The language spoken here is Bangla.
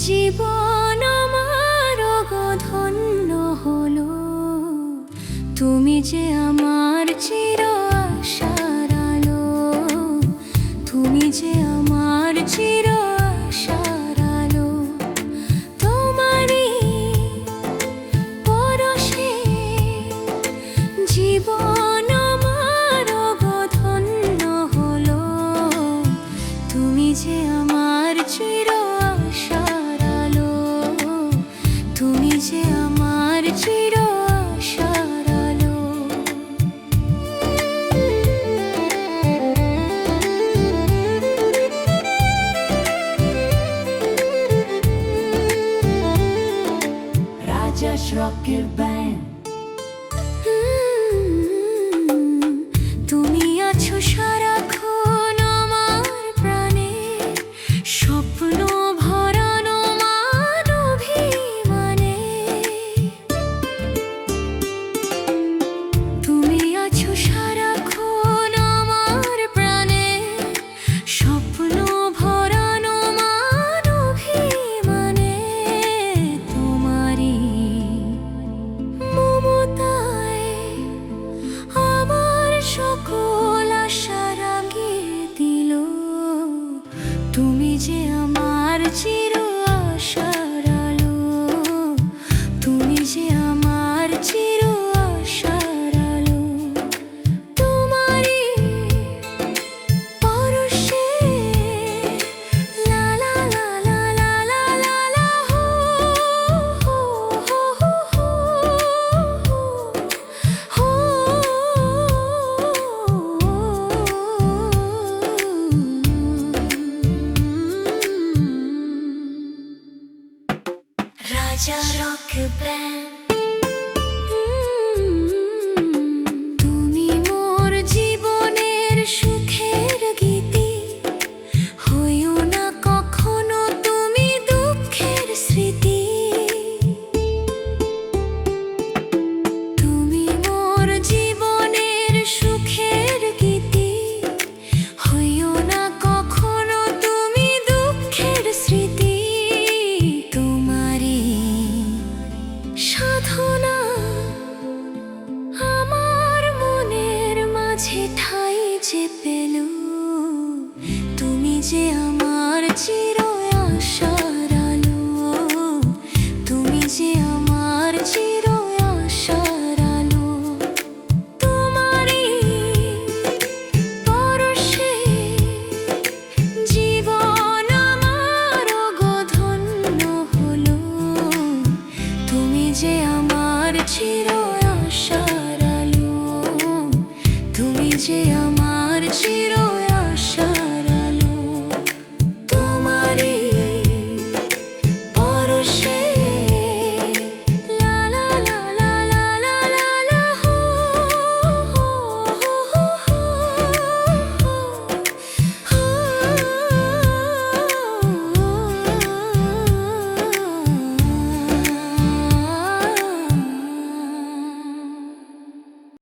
জীবন আমার ধন্য হলো, তুমি যে আমার চির আশার আলো, তুমি যে আমার চির আশার আলো। তোমারই পরশে জীবন আমার ধন্য হলো, তুমি যে আমার চির আশার আলো, তুমি যে আমার চির আশার আলো। Raja's Rocket Band। তুমি আছো সারাক্ষণ আমার প্রাণে, স্বপ্ন ভরানো মান অভিমানে। তুমি আছো সারাক্ষণ আমার প্রাণে, স্বপ্ন ভরানো মান অভিমানে। তোমারই মমতায় আমার সকল আশা রাঙিয়ে দিল, তুমি যে আমার চির আশার আলো, তুমি যে আমার চির আশার আলো। তোমারই পরশে লা লা লা লা লা লা লা লা হো হো হো হো হো। রাজা রক ব্যান্ড। তুমি মোর জীবনের সুখের গীতি, হইও না কখনো তুমি দুঃখের স্মৃতি। তুমি মোর জীবনের সুখের গীতি, হইও না কখনো তুমি দুঃখের স্মৃতি। তোমারই সাধনা আমার মনের মাঝে ঠাঁই যে পেল, তুমি যে